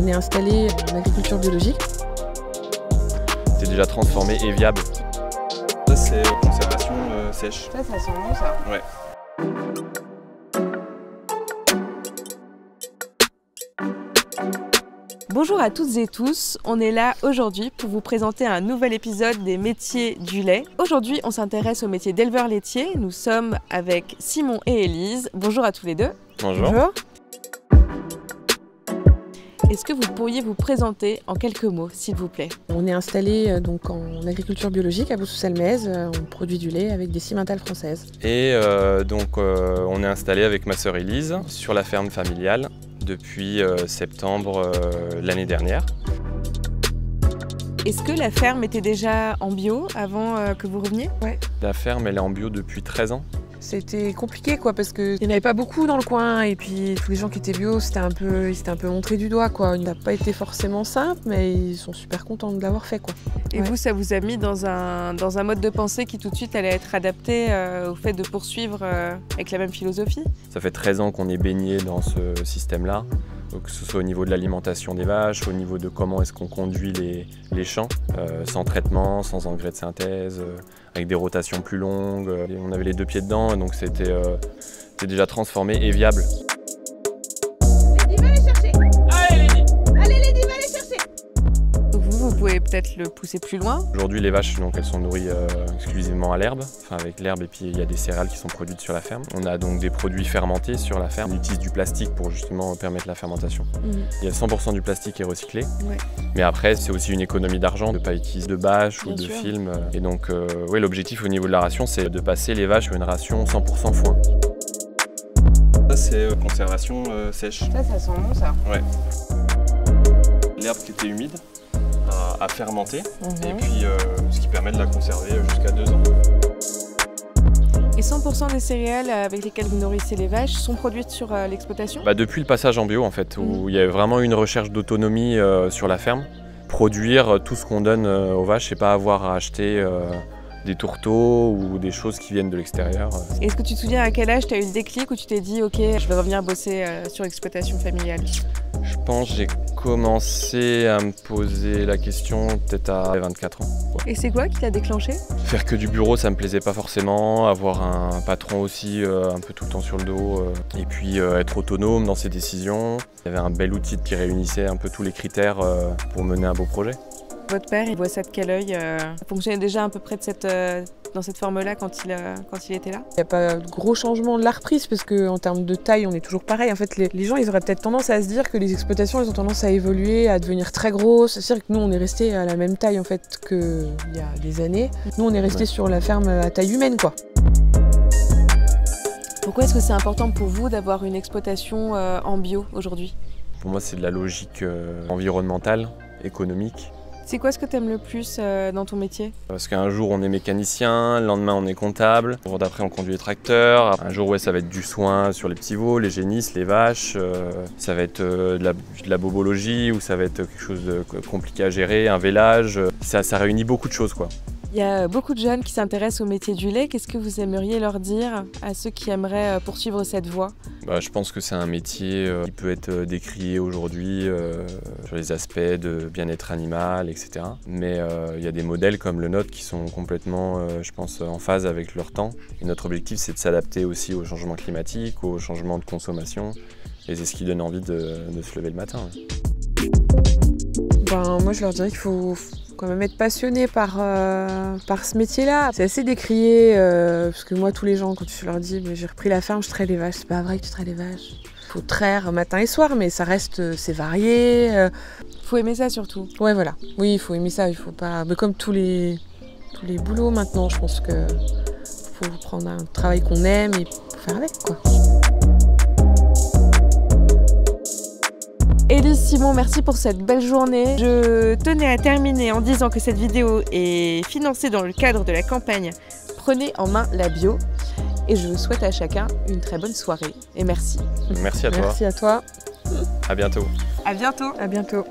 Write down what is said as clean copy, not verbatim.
On est installé en agriculture biologique. C'est déjà transformé et viable. Ça c'est conservation sèche. Ça sent bon ça. Ouais. Bonjour à toutes et tous, on est là aujourd'hui pour vous présenter un nouvel épisode des métiers du lait. Aujourd'hui, on s'intéresse au métier d'éleveur laitier. Nous sommes avec Simon et Élise. Bonjour à tous les deux. Bonjour. Est-ce que vous pourriez vous présenter en quelques mots, s'il vous plaît? On est installé donc en agriculture biologique à Boussou-Salmez. On produit du lait avec des cimentales françaises. Et on est installé avec ma sœur Élise sur la ferme familiale depuis septembre l'année dernière. Est-ce que la ferme était déjà en bio avant que vous reveniez? Ouais. La ferme, elle est en bio depuis 13 ans. C'était compliqué quoi, parce qu'il n'y en avait pas beaucoup dans le coin et puis tous les gens qui étaient bio, ils s'étaient un peu montrés du doigt quoi. Il n'a pas été forcément simple, mais ils sont super contents de l'avoir fait quoi. Et vous, ça vous a mis dans un mode de pensée qui tout de suite allait être adapté au fait de poursuivre avec la même philosophie? Ça fait 13 ans qu'on est baigné dans ce système-là, que ce soit au niveau de l'alimentation des vaches, au niveau de comment est-ce qu'on conduit les champs, sans traitement, sans engrais de synthèse, avec des rotations plus longues. On avait les deux pieds dedans, donc c'était déjà transformé et viable. Lady, va les chercher! Allez Lady! Allez Lady, va les chercher! Donc vous pouvez peut-être le pousser plus loin. Aujourd'hui, les vaches, donc, elles sont nourries exclusivement à l'herbe, enfin avec l'herbe, et puis il y a des céréales qui sont produites sur la ferme. On a donc des produits fermentés sur la ferme. On utilise du plastique pour justement permettre la fermentation. Il y a 100% du plastique qui est recyclé. Ouais. Mais après, c'est aussi une économie d'argent, de ne pas utiliser de bâches ou Bien de sûr. film. Et donc, ouais, l'objectif au niveau de la ration, c'est de passer les vaches à une ration 100% foin. Ça c'est conservation sèche. Ça sent bon ça. Ouais. L'herbe qui était humide à fermenter et puis ce qui permet de la conserver jusqu'à 2 ans. Et 100% des céréales avec lesquelles vous nourrissez les vaches sont produites sur l'exploitation? Depuis le passage en bio, en fait, où il y avait vraiment une recherche d'autonomie sur la ferme, produire tout ce qu'on donne aux vaches et pas avoir à acheter des tourteaux ou des choses qui viennent de l'extérieur. Est-ce que tu te souviens à quel âge tu as eu le déclic où tu t'es dit ok, je vais revenir bosser sur l'exploitation familiale? Je pense que j'ai commencé à me poser la question peut-être à 24 ans. Et c'est quoi qui t'a déclenché? Faire que du bureau, ça me plaisait pas forcément. Avoir un patron aussi un peu tout le temps sur le dos. Et puis être autonome dans ses décisions. Il y avait un bel outil qui réunissait un peu tous les critères pour mener un beau projet. Votre père, il voit ça de quel œil? Ça fonctionnait déjà à peu près dans cette forme-là quand il était là? Il n'y a pas de gros changement de la reprise parce qu'en termes de taille, on est toujours pareil. En fait, les gens, ils auraient peut-être tendance à se dire que les exploitations, elles ont tendance à évoluer, à devenir très grosses. C'est-à-dire que nous, on est resté à la même taille en fait qu'il y a des années. Nous, on est resté sur la ferme à taille humaine, quoi. Pourquoi est-ce que c'est important pour vous d'avoir une exploitation en bio aujourd'hui? Pour moi, c'est de la logique environnementale, économique. C'est quoi ce que tu aimes le plus dans ton métier? Parce qu'un jour on est mécanicien, le lendemain on est comptable, le jour d'après on conduit les tracteurs, un jour ça va être du soin sur les petits veaux, les génisses, les vaches, ça va être de la bobologie ou ça va être quelque chose de compliqué à gérer, un vélage, ça réunit beaucoup de choses quoi. Il y a beaucoup de jeunes qui s'intéressent au métier du lait. Qu'est-ce que vous aimeriez leur dire à ceux qui aimeraient poursuivre cette voie? Je pense que c'est un métier qui peut être décrié aujourd'hui sur les aspects de bien-être animal, etc. Mais il y a des modèles comme le nôtre qui sont complètement, je pense, en phase avec leur temps. Et notre objectif, c'est de s'adapter aussi au changement climatique, au changement de consommation. Et c'est ce qui donne envie de se lever le matin. Moi, je leur dirais qu'il faut quand même être passionné par ce métier-là. C'est assez décrié, parce que moi, tous les gens, quand je leur dis j'ai repris la ferme, je traite les vaches, c'est pas vrai que tu traites les vaches. Il faut traire matin et soir, mais ça reste, c'est varié. Faut aimer ça surtout. Ouais, voilà. Oui, il faut aimer ça, il faut pas... Mais comme tous les boulots maintenant, je pense que faut prendre un travail qu'on aime et faire avec, quoi. Élise, Simon, merci pour cette belle journée. Je tenais à terminer en disant que cette vidéo est financée dans le cadre de la campagne Prenez en main la bio. Et je vous souhaite à chacun une très bonne soirée et merci. Merci à toi. Merci à toi. À bientôt. À bientôt. À bientôt.